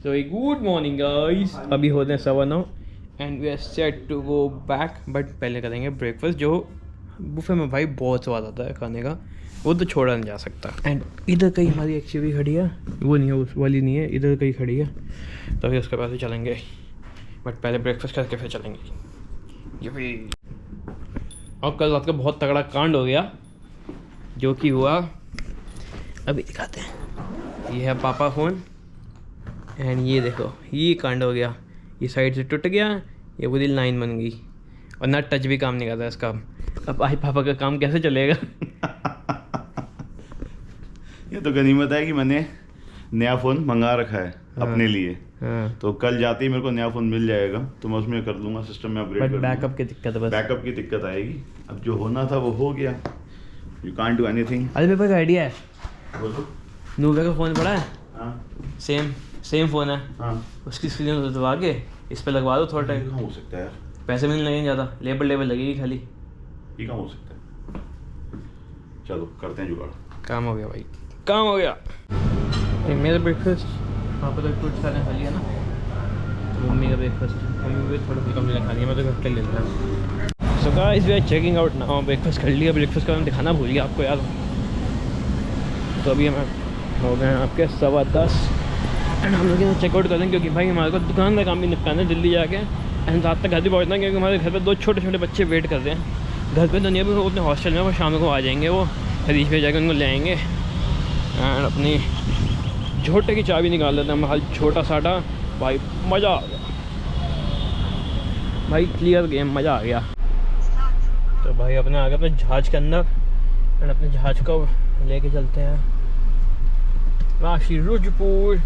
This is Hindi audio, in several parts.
So good morning guys, अभी होते हैं 9:15 and we are set to go back, but पहले करेंगे ब्रेकफास्ट। जो बुफे में भाई बहुत स्वाद आता है खाने का, वो तो छोड़ा नहीं जा सकता। एंड इधर कहीं हमारी एक्चुअली खड़ी है, वो नहीं है, उस वाली नहीं है, इधर कहीं खड़ी है, तो अभी उसके पास ही चलेंगे, बट पहले ब्रेकफास्ट करके फिर चलेंगे। ये भी और कल रात का बहुत तगड़ा कांड हो गया, जो कि हुआ अभी दिखाते हैं। ये है पापा फ़ोन एंड ये देखो, ये कांड हो गया, ये साइड से टूट गया, ये पूरी लाइन बन गई और ना टच भी काम नहीं करता इसका। अब आई पापा का काम कैसे चलेगा? ये तो गनीमत है कि मैंने नया फ़ोन मंगा रखा है अपने लिए। तो कल जाते ही मेरे को नया फ़ोन मिल जाएगा, तो मैं उसमें कर लूँगा, सिस्टम में अपग्रेड कर लूँगा। बैकअप की दिक्कत है, बस बैकअप की दिक्कत आएगी। अब जो होना था वो हो गया, यू कांट डू एनीथिंग। अरे मेरे पास आइडिया है, बोलो। नूबे का फ़ोन पड़ा है, हाँ सेम फ़ोन है, हाँ, उसकी स्क्रीन दबा के इस पर लगवा दो थोड़ा टाइम। कहाँ हो सकता है यार? पैसे भी नहीं लगेंगे ज़्यादा, लेबल लगेगी खाली। ये कहाँ हो सकता है? चलो करते हैं जुगाड़। काम हो गया भाई, काम हो गया। मेरा ब्रेकफास्ट वहाँ पर तो फ्रूट सारे खा लिया ना, तो मम्मी का ब्रेकफास्ट, मम्मी भी थोड़ा फुल्का मिला खा लिया, मैं तो घर के लेता हूँ। So guys we are checking out now. Breakfast कर लिया, ब्रेकफास्ट का मैं दिखाना भूल गया आपको यार। तो अभी हम हो गए हैं आपके 10:15 एंड हम लोग यहाँ चेकआउट करें, क्योंकि भाई हमारे को दुकान का काम भी निपटाना है दिल्ली जाके, एंड रात तक घर भी पहुँचना है, क्योंकि हमारे घर पे 2 छोटे छोटे बच्चे वेट कर रहे हैं। घर पे तो नहीं, वो अपने हॉस्टल में, वो शाम को आ जाएंगे, वो हरीश पे जाकर उनको ले आएंगे। एंड अपनी झोटे की चाबी निकाल लेते हैं हम, हाल छोटा साटा भाई, मज़ा आ गया भाई, क्लियर गेम, मज़ा आ गया। तो भाई अपने आगे अपने जहाज़ के अंदर, एंड अपने जहाज़ को लेके चलते हैं रुजपुर,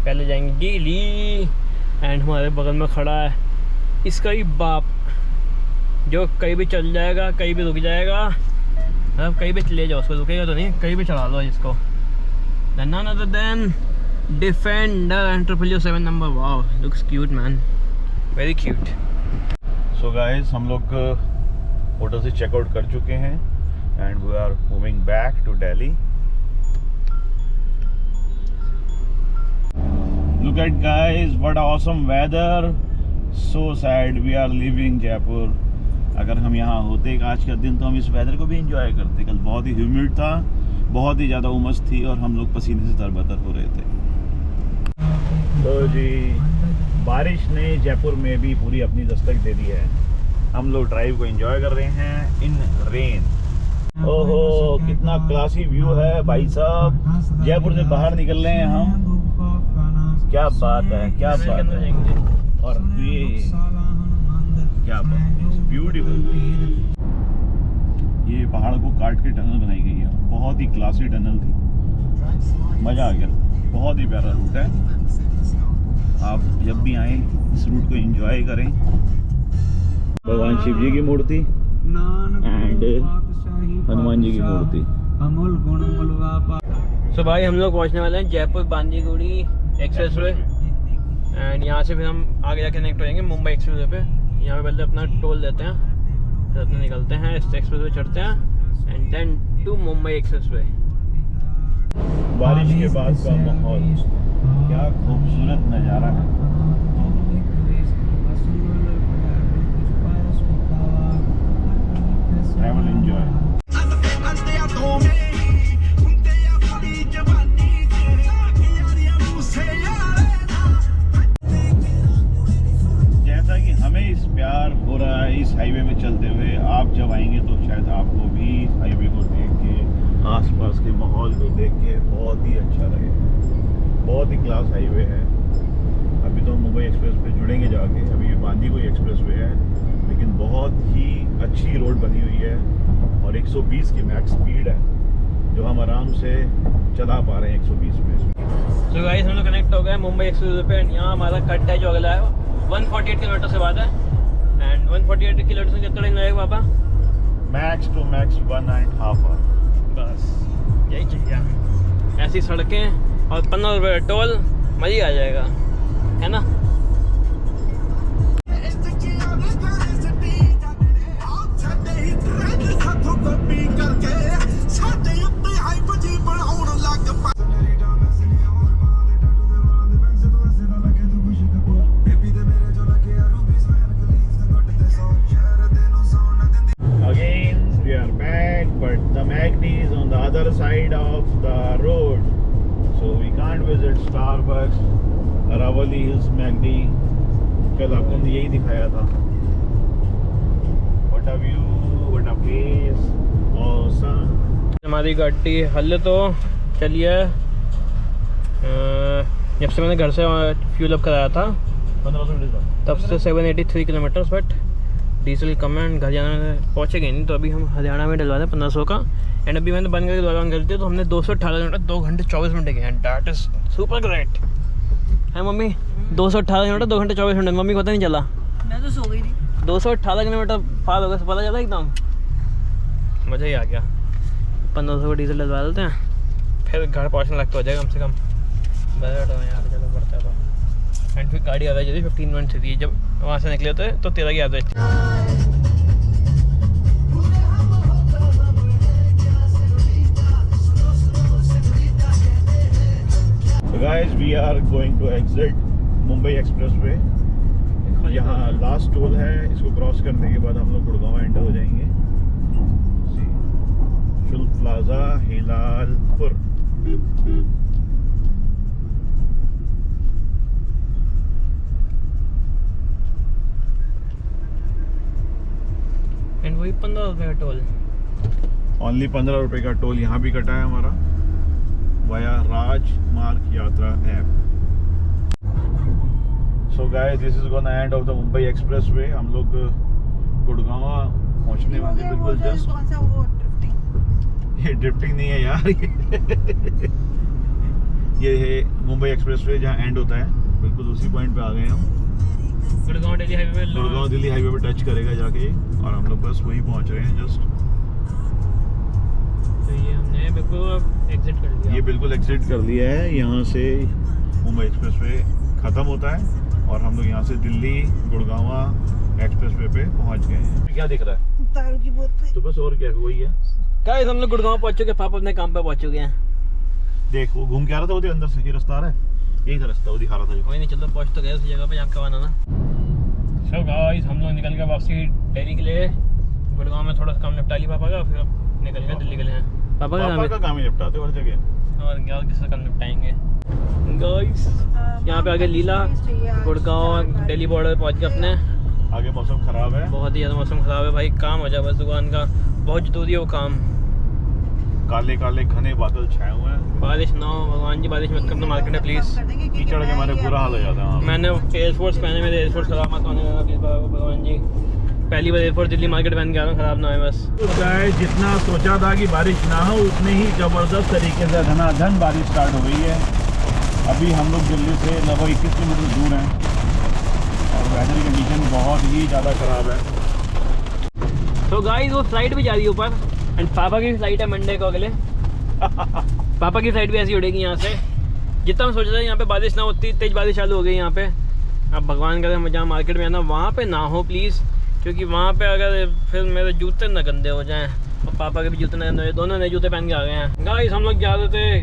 पहले जाएंगे दिल्ली। एंड हमारे बगल में खड़ा है इसका ही बाप, जो कहीं भी चल जाएगा, कहीं भी रुक जाएगा, मतलब कहीं भी ले जाओ उसको, रुकेगा तो नहीं, कहीं भी चला दो इसको। None other than Defender Entrepreneur 7 number. Wow, looks cute man, very cute. So guys हम लोग होटल से चेकआउट कर चुके हैं and we are moving back to Delhi. Look at guys, what awesome weather, so sad we are leaving Jaipur. अगर हम यहाँ होते आज का दिन तो हम इस वेदर को भी एंजॉय करते। कल बहुत ही ह्यूमिड था, बहुत ही ज़्यादा उमस थी और हम लोग पसीने से तरबतर हो रहे थे। तो जी बारिश ने जयपुर में भी पूरी अपनी दस्तक दे दी है। हम लोग ड्राइव को एंजॉय कर रहे हैं इन रेन। ओहो कितना क्लासी व्यू है भाई साहब, जयपुर से बाहर निकल रहे हैं हम, क्या बात है, क्या बात है। और ये क्या बात है, ब्यूटीफुल। ये पहाड़ को काट के टनल बनाई गई है, बहुत ही क्लासी टनल थी, मज़ा आ गया। बहुत ही प्यारा रूट है, आप जब भी आएँ इस रूट को एंजॉय करें। भगवान शिव जी की मूर्ति एंड हनुमान जी की मूर्ति। सो भाई हम लोग पहुँचने वाले हैं Jaipur Bandikui express way, and यहाँ से फिर हम आगे जाके कनेक्ट हो जाएंगे मुंबई एक्सप्रेस वे पे। यहाँ पे पहले अपना टोल देते हैं, फिर अपने निकलते हैं, इस एक्सप्रेस वे चढ़ते हैं and then to Mumbai express way. बारिश के बाद का माहौल, क्या खूबसूरत नज़ारा है। Travel enjoy. जैसा कि हमें इस प्यार हो रहा है इस हाईवे में चलते हुए, आप जब आएंगे तो शायद आपको भी इस हाईवे को देख के, आसपास के माहौल को देख के बहुत ही अच्छा लगे। बहुत ही क्लास हाईवे है। अभी तो मुंबई एक्सप्रेस पे जुड़ेंगे जाके, अभी ये बांदीकुई एक्सप्रेस वे है, लेकिन बहुत ही अच्छी रोड बनी हुई है और 120 की मैक्स स्पीड है, जो हम आराम से चला पा रहे हैं 120 पे। तो गाइस हम लोग कनेक्ट हो गए मुंबई एक्सप्रेस पे, एंड यहाँ हमारा कट है जो अगला है 148 किलोमीटर से बाद है, एंड 148 किलोमीटर से कितना टाइम लगेगा पापा? Max to max 1.5 hour. बस यही चाहिए, ऐसी सड़कें और 15 रुपये टोल, मज़ा ही आ जाएगा, है ना। विजिट स्टारबक्स, अरावली हिल्स, मैगडी। कल आपको हमने यही दिखाया था। What a view, what a place, awesome. हमारी गाड़ी हल तो चलिए जब से मैंने घर से फ्यूल अप कराया था 1500 मीटर तब से 783 किलोमीटर्स, बट डीजल कम है एंड घर जाने में पहुँचेंगे नहीं, तो अभी हम हरियाणा में डलवा दें 1500 का। एंड अभी मैंने बंद करके दोबारा कर दिया, तो हमने 218 किलोमीटर 2 घंटे 24 मिनट गए हैं। डैट इज सुपर ग्रेट है मम्मी। 218 किलोमीटर 2 घंटे 24 मिनट, मम्मी को पता नहीं चला। मैं तो सो गई थी। 218 किलोमीटर पार हो गया, पता चला एकदम, मज़ा ही आ गया। 1500 का डीजल डलवा देते हैं, फिर घर पहुँचने लगता हो जाएगा कम से कम। बजट है यहाँ पे, चलो पड़ता है तो। एंड फिर गाड़ी आ गई 15 मिनट से थी, जब वहाँ से निकले थे तो 13 की average. Guys we are going to exit Mumbai expressway. यहाँ लास्ट टोल है, इसको क्रॉस करने के बाद हम लोग गुड़गांव एंटर हो जाएंगे। शुल्क प्लाजा हिलालपुर। एंड वही 15 रुपये का टोल। ओनली 15 रुपये का टोल यहाँ भी कटा है हमारा, वाया राजमार्ग यात्रा app. So guys this is gonna end of the Mumbai expressway. हम लोग गुड़गांव पहुंचने वाले बिल्कुल जस्ट। कौन सा वो ड्रिफ्टिंग? ये ड्रिफ्टिंग नहीं है यार, ये है मुंबई एक्सप्रेसवे जहाँ एंड होता है, बिल्कुल उसी पॉइंट पे आ गए हम। गुड़गांव दिल्ली हाईवे पे, गुड़गांव दिल्ली हाईवे पे टच करेगा जाके, और हम लोग बस वहीं पहुंच रहे हैं जस्ट। तो ये हमने बिल्कुल एग्जिट कर लिया। ये बिल्कुल एग्जिट कर लिया है, यहाँ से मुंबई एक्सप्रेसवे ख़त्म होता है और हम लोग यहाँ से दिल्ली गुड़गांव एक्सप्रेसवे पे पहुँच गए हैं। क्या दिख रहा है? दारू की बोतल। तो बस और क्या वही है। गाइस हम लोग गुड़गांव पहुंच चुके, पापा अपने काम पे पहुंच चुके हैं। देख वो घूम के आ रहा था, वो अंदर से ये रास्ता आ रहा है, यही था रास्ता, वो दिखा रहा था जो। कोई नहीं, चलो पहुंच तो गए उस जगह पे जहाँ का आना ना। सो गाइस हम लोग निकल गए वापसी दिल्ली के लिए। गुड़गांव में थोड़ा सा काम निपटा लिया पापा का, फिर अब निकल गए दिल्ली के लिए। पापा का काम ही निपटाते हर जगह, और क्या किसी काम निपटाएंगे। गाइस यहाँ पे आगे लीला, गुड़गांव दिल्ली बॉर्डर पहुंच गए अपने। आगे मौसम खराब है, बहुत ही ज़्यादा मौसम ख़राब है भाई, काम हो जाए बस दुकान का, बहुत जरूरी है वो काम। काले काले घने बादल छाए हुए हैं। बारिश ना हो भगवान जी, बारिश मत करना मार्केट में प्लीज़। कीचड़ के मारे बुरा हाल हो जाता है। मैंने एयरफोर्स पहने, मेरे एयरफोर्स खराब मत होने लगा प्लीज़ भगवान जी। पहली बार एयरफोर्स दिल्ली मार्केट पहन के आ रहा हूँ, खराब ना हो बस। जितना सोचा था कि बारिश ना हो, उतनी ही ज़बरदस्त तरीके से धनाधन बारिश स्टार्ट हो गई है। अभी हम लोग दिल्ली से लगभग 21 किलोमीटर दूर हैं और वेदर कंडीशन बहुत ही ज़्यादा ख़राब है। तो गाइस वो फ्लाइट भी जा रही है ऊपर, एंड पापा की फ्लाइट है मंडे को अगले। पापा की फ्लाइट भी ऐसी उड़ेगी यहाँ से। जितना हम सोच रहे थे यहाँ पे बारिश ना होती, तेज बारिश चालू हो गई यहाँ पे। अब भगवान करे हम जहाँ मार्केट में आना वहाँ पे ना हो प्लीज़, क्योंकि वहाँ पे अगर फिर मेरे जूते ना गंदे हो जाएं और पापा के भी जूते ना गंदे हो, दोनों नए जूते पहन के आ गए हैं। गाइस हम लोग जा रहे थे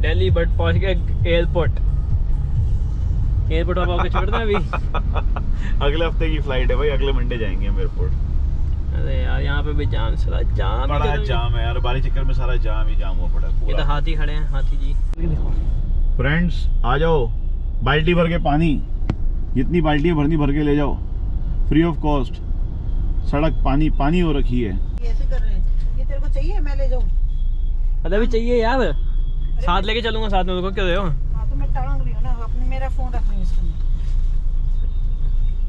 दिल्ली, बट पहुँच गए एयरपोर्ट। एयरपोर्ट पापा को छोड़ दें अभी। अगले हफ्ते की फ्लाइट है भाई, अगले मंडे जाएंगे हम एयरपोर्ट। अरे यार यहाँ पे भी जाम, सारा जाम बड़ा जाम है यार, बारिश चक्कर में सारा जाम ही जाम हुआ पड़ा है ये तो पूरा। हाथी खड़े हैं, हाथी जी। फ्रेंड्स आ जाओ, बाल्टी भर के पानी, जितनी बाल्टी है भरनी भर के ले जाओ, फ्री ऑफ कॉस्ट। सड़क पानी पानी हो रखी है। ऐसे कर रहे हैं, ये तेरे को चाहिए मैं ले जाऊँ? अरे भी चाहिए यार, साथ लेके चलूंगा, साथ में। क्यों दे हो? हाँ तो मैं टांग रही हूँ ना, अपने मेरा फोन रख रही हूँ इसके अंदर।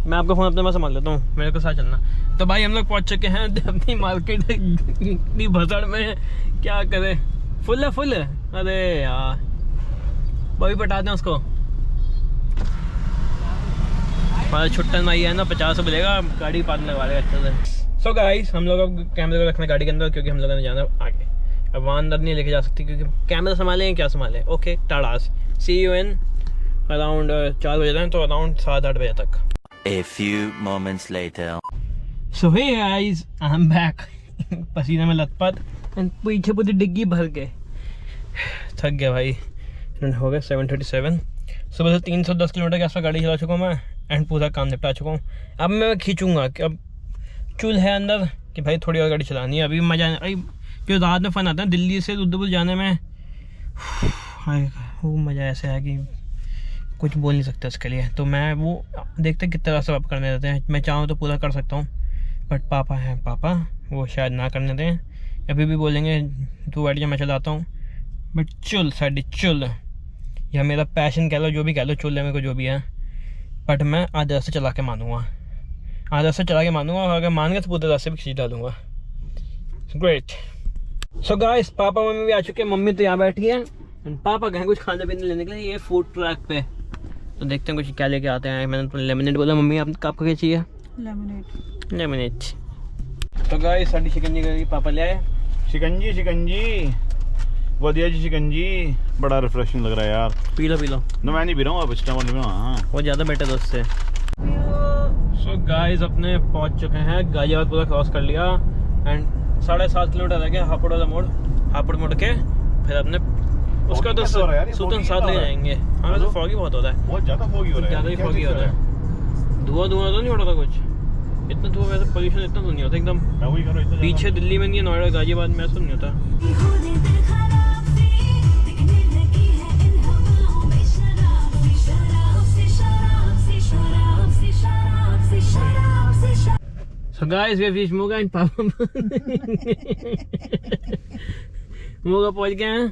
मैं आपका फ़ोन अपने पास संभाल लेता हूँ, मेरे को साथ चलना। तो भाई हम लोग पहुँच चुके हैं अपनी मार्केट। इतनी भसड़ में क्या करें, फुल है फुल है। अरे यार वही पटा दें उसको। हमारा छुट्टन भाई है ना, 50 मिलेगा, गाड़ी पार लगवा देगा अच्छे से। सो गाइस हम लोग अब कैमरे को रखना गाड़ी के अंदर, क्योंकि हम लोगों ने जाना आगे। अब वहाँ अंदर नहीं लेके जा सकती क्योंकि कैमरा संभालें क्या संभालें। ओके टाडास, सी यू इन अराउंड 4 बजे तक, तो अराउंड 7-8 बजे तक। A few moments later. So hey guys, I'm back. पसीने में लथपथ एंड पीछे पूरी डिग्गी भर के थक गया भाई। हो गया 7:37। सुबह से 310 किलोमीटर के आसपास गाड़ी चला चुका हूँ मैं एंड पूरा काम निपटा चुका हूँ। अब मैं खींचूंगा कि अब चूल है अंदर कि भाई थोड़ी और गाड़ी चलानी है। अभी मज़ा जो रात में फ़न आता है दिल्ली से रुद्रपुर जाने में, हाय वो मज़ा ऐसे है कि कुछ बोल नहीं सकते उसके लिए। तो मैं वो देखते कितना रास्ता वापस करने देते हैं। मैं चाहूँ तो पूरा कर सकता हूँ, बट पापा हैं, पापा वो शायद ना करने दें। अभी भी बोलेंगे तू बैठ जा मैं चलाता हूँ, बट चुल साड़ी चुल, या मेरा पैशन कह लो, जो भी कह लो, चुल है मेरे को जो भी है, बट मैं आधे रास्ते चला के मानूंगा, आधे रास्ते चला के मानूंगा, और अगर मान गया तो पूरे रास्ते भी खींच डालूंगा। Great. So guys papa mummy भी आ चुके हैं। मम्मी तो यहाँ बैठी है, पापा गए कुछ खाने पीने लेने के लिए ये फूड ट्रैक पे। तो देखते हैं कुछ क्या लेके आते हैं। मैंने तो लेमनेड बोला, मम्मी आपको क्या चाहिए? लेमनेड। तो गाइस साड़ी शिकंजी करी पापा ले आए। शिकंजी बढ़िया जी शिकंजी, बड़ा रिफ्रेशिंग लग रहा है यार। पी लो ना मैं नहीं पी रहा हूँ, अब इस टाइम नहीं पी रहा हूँ। हाँ वो ज़्यादा बेटर है उससे। सो गाइस अपने पहुंच चुके हैं, गाजियाबाद पूरा क्रॉस कर लिया एंड 7.5 किलोमीटर रह गया हापुड़ वाला मोड़। हापुड़ मुड़ के फिर अपने उसका तो सुल्तान साथ ले जाएंगे। हाँ तो फॉगी बहुत होता है, बहुत ज़्यादा फॉगी हो रहा है, ज़्यादा ही फॉगी होता है। धुआं तो नहीं उड़ता कुछ, इतना धुआं वैसे पोल्यूशन इतना तो नहीं होता एकदम। पीछे दिल्ली में नहीं है, नोएडा गाजियाबाद में ऐसा नहीं होता। So guys, we have reached Moga and Papa Moga पहुंच गए हैं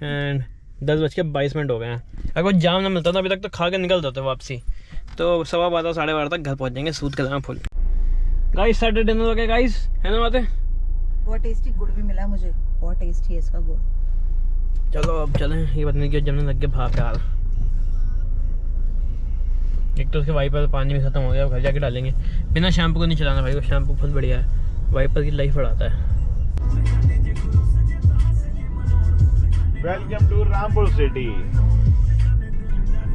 एंड 10:22 हो गए हैं। अगर कुछ जाम ना मिलता था अभी तक तो खा के निकल जाते वापसी, तो 12:15 12:30 तक घर पहुंच जाएंगे सूद के दाम फुल। गाइस सैटरडे डिनर हो गया गाइस, है ना बातें? बहुत टेस्टी गुड़ भी मिला मुझे, बहुत टेस्टी है इसका गुड़। चलो अब चलें, ये पता नहीं क्यों जमने लग गया भाप यार। एक तो उसके वाइपर पानी भी खत्म हो गया, घर जाके डालेंगे। बिना शैम्पू को नहीं चलाना भाई, वो शैम्पू बहुत बढ़िया है, वाइपर की लाइफ बढ़ाता है। Welcome to Rampur city,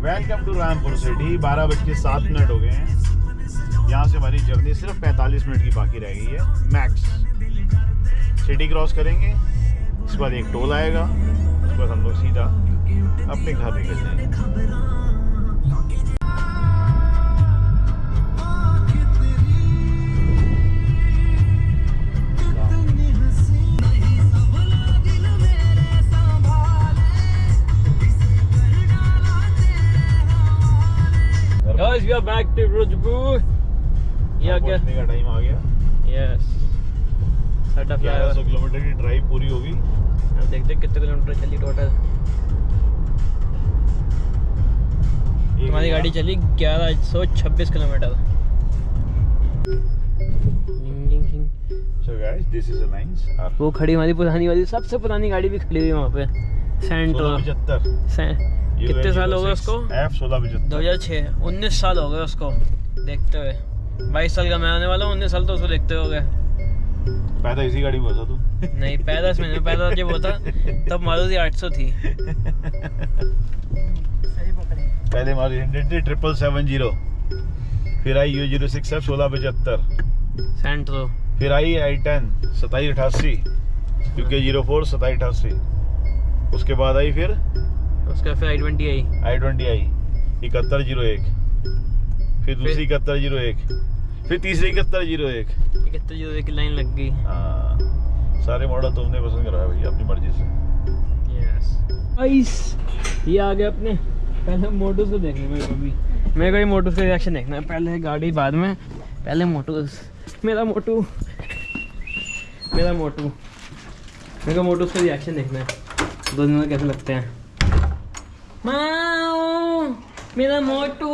welcome to Rampur city. 12:07 हो गए हैं। यहाँ से हमारी जर्नी सिर्फ 45 मिनट की बाकी रह गई है मैक्स। सिटी क्रॉस करेंगे, उसके बाद एक टोल आएगा, उसके बाद हम लोग सीधा अपने घर निकल जाएंगे। Guys, we are back to Rajpur. ये क्या? पहुंचने का टाइम आ गया। Yes. 1100 किलोमीटर की ड्राइव पूरी होगी। अब देखते हैं कितने किलोमीटर चली टोटल। तुम्हारी गाड़ी चली 1126 kilometre. So guys, this is a nice। वो खड़ी हमारी पुरानी वाली, सबसे पुरानी गाड़ी भी खड़ी हुई है वहाँ पे, सेंट्रो। 1675। कितने साल हो गए उसको? F1675। 2006, 19 साल हो गए उसको देखते हुए। 22 साल का मैं आने वाला हूँ, 19 साल तो उसको देखते हो गए। पैदा इसी गाड़ी में हुआ था तू? नहीं, पैदा इसमें पैदा जब होता तब मारुति 800 थी। सही पकड़े। पहले मारुति 770, फिर आई U06 F1675, सेंट्रो, फिर आई i10 2788, UK04 2788, उसके बाद आई फिर उसका फिर i20 आई, i20 7101, फिर दूसरी 7101, फिर तीसरी 7101। 7101 की लाइन लग गई। सारे मॉडल तुमने पसंद कराया भैया अपनी मर्जी से। यस गाइस, ये आ गए अपने। पहले मोटोस को देखना मेरे को भी, मेरे को ये मोटोस का रिएक्शन देखना है। पहले गाड़ी बाद में, पहले मोटोस। मेरा मोटू मेरे को मोटोस का रिएक्शन देखना है, दोनों में कैसे लगते हैं। माओ, मेरा मोटू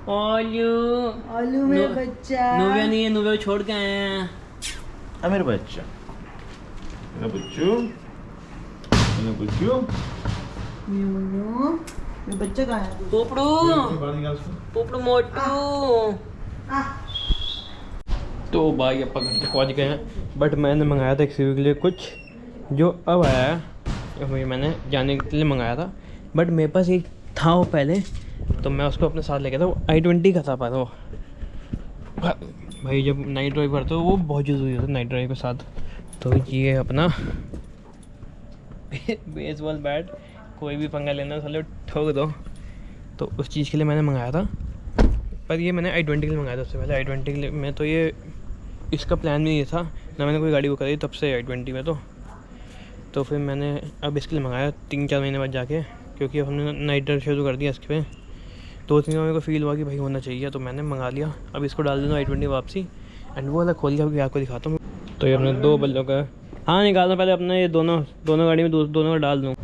आलू मेरा बच्चा। नूविया नहीं है, नूविया छोड़ के आए हैं। मेरा बच्चा, मेरा बच्चू, मेरा बच्चू, मेरा बच्चा कहाँ है? पोपड़ू मोटू। तो भाई अपन घर तक पहुँच गए हैं, बट मैंने मंगाया था एक्सयू के लिए कुछ, जो अब आया है। मैंने जाने के लिए मंगाया था, बट मेरे पास एक था वो पहले, तो मैं उसको अपने साथ ले गया था। वो i20 का था पर वो भाई जब नाइट ड्राइव करते हो वो बहुत ज़रूरी होता है नाइट ड्राइव के साथ। तो ये अपना बेसबॉल बैट, कोई भी पंगा लेना साले ठोक दो, तो उस चीज़ के लिए मैंने मंगाया था। पर ये मैंने i20 के लिए मंगाया था उससे पहले। i20 के लिए मैं तो ये इसका प्लान भी ये था ना, मैंने कोई गाड़ी बुक करी तब से i20 में। तो तो फिर मैंने अब इसके लिए मंगाया 3-4 महीने बाद जाके, क्योंकि अब हमने नाइट राइड शुरू कर दिया इसके पे। 2-3 मेरे को फील हुआ कि भाई होना चाहिए, तो मैंने मंगा लिया। अब इसको डाल देना i20 वापसी, एंड वो वाला खोल के अभी आपको दिखाता हूँ। तो ये अपने 2 बल्लों का, हाँ निकालना पहले अपने ये दोनों गाड़ी में दोनों का डाल दूँ,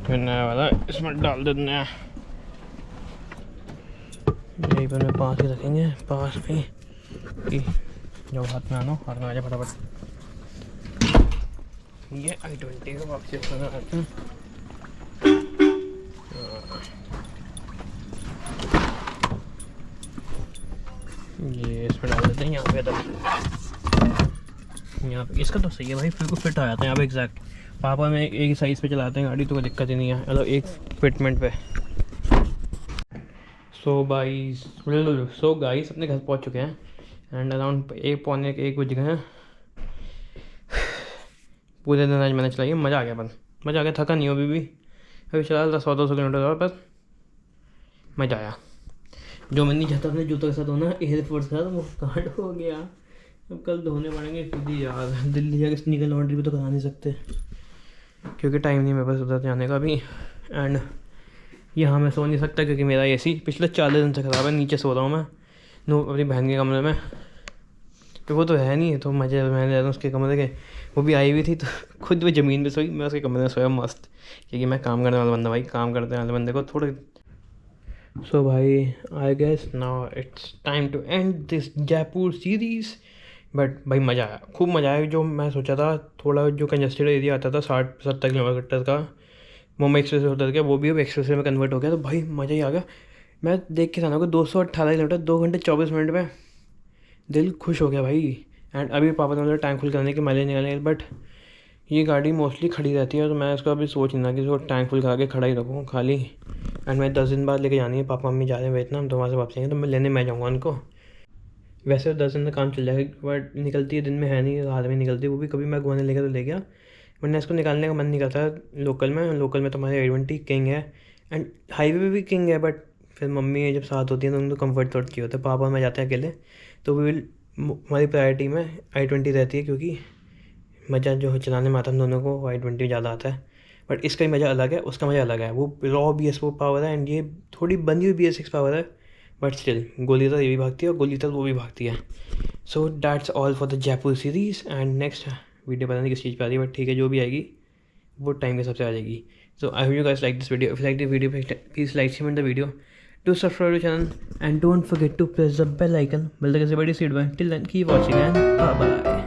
फिर नया वाला इसमें डाल देते हैं। यहीं पर मैं पास ही रखेंगे, पास में कि जो हाथ में आना, हाथ में आ जाए फटाफट। ये i20 का वापसी आते हैं। ये इसमें डाल देते हैं यहाँ पे। यहाँ पे इसका तो सही है भाई, फिर को फिट आ जाता है यहाँ पे एग्जैक्ट। पापा में एक ही साइज़ पे चलाते हैं गाड़ी, तो कोई दिक्कत ही नहीं है, मतलब एक फिटमेंट पे। सो गाइस अपने घर पहुँच चुके हैं एंड अराउंड 1 बज गए हैं। पूरे दिन आज मैंने चलाई, मज़ा आ गया, थका नहीं हो अभी चला 100-200 किलोमीटर और बस मज़ा आया। जो मैं नहीं चाहता अपने जूतों के साथ होना एयरफोर्स का, वो कांड हो गया। अब कल धोने पड़ेंगे खुद ही यार, दिल्ली जाके स्नीकर लॉन्ड्री भी तो करा नहीं सकते, क्योंकि टाइम नहीं मेरे पास उधर जाने का भी। एंड यहाँ मैं सो नहीं सकता क्योंकि मेरा एसी पिछले 40 दिन से ख़राब है। नीचे सो रहा हूँ मैं अपनी बहन के कमरे में, तो वो तो है नहीं, तो मज़े मैंने रहा हूँ उसके कमरे के। वो भी आई हुई थी तो खुद वो ज़मीन पे सोई, मैं उसके कमरे में सोया मस्त, क्योंकि मैं काम करने वाला बंदा भाई, काम करने वाले बंदे को थोड़े। सो भाई I guess now it's time to end this Jaipur series. But भाई मज़ा आया, खूब मज़ा आया। जो मैं सोचा था थोड़ा जो कंजस्टेड एरिया आता था 60-70 किलोमीटर का मुंबई एक्सप्रेस होता था, वो भी अब एक्सप्रेस में कन्वर्ट हो गया, तो भाई मज़ा ही आ गया। मैं देख के था 218 किलोमीटर 2 घंटे 24 मिनट में, दिल खुश हो गया भाई। एंड अभी पापा ने मुझे टैंक फुल करने की माइलेज निकालेंगे, बट ये गाड़ी मोस्टली खड़ी रहती है, तो मैं इसको अभी सोच नहीं रहा कि इसको टैंक फुल करा के खड़ा ही रखूँ खाली। एंड मैं 10 दिन बाद लेके जानी है, पापा मम्मी जा रहे हैं वियतनाम, तो वहाँ से वापस आएंगे, तो मैं लेने मैं जाऊँगा उनको। वैसे 10 दिन में काम चल जाएगा, बट निकलती है दिन में है नहीं, रात में निकलती है, वो भी कभी मैं घुमाने लेकर तो ले गया, वरना इसको निकालने का मन नहीं करता। लोकल में तो हमारे i20 किंग है, एंड हाईवे पे भी किंग है, बट फिर मम्मी जब साथ होती है तो उनको कंफर्ट थोड़ा चाहिए होता है। पापा में जाते हैं अकेले, तो हमारी प्रायोरिटी में i20 रहती है, क्योंकि मज़ा जो चलाने में आता है हम दोनों को i20 ज़्यादा आता है। बट इसका ही मज़ा अलग है, उसका मज़ा अलग है। वो रॉ BS4 पावर है, एंड ये थोड़ी बनी हुई BS6 पावर है, बट स्टिल गोली तक ये भी भागती है और गोली तक वो भी भागती है। So that's all for the Jaipur series. And next video पता नहीं किस चीज़ पर आ रही है, बट ठीक है, जो भी आएगी वो टाइम के हिसाब से आ जाएगी। So I hope you guys like this video. If like the video please like share the video, do subscribe to the channel and don't forget to press the bell icon. मिलते हैं किसी बड़ी सीट में। Till then keep watching and bye bye.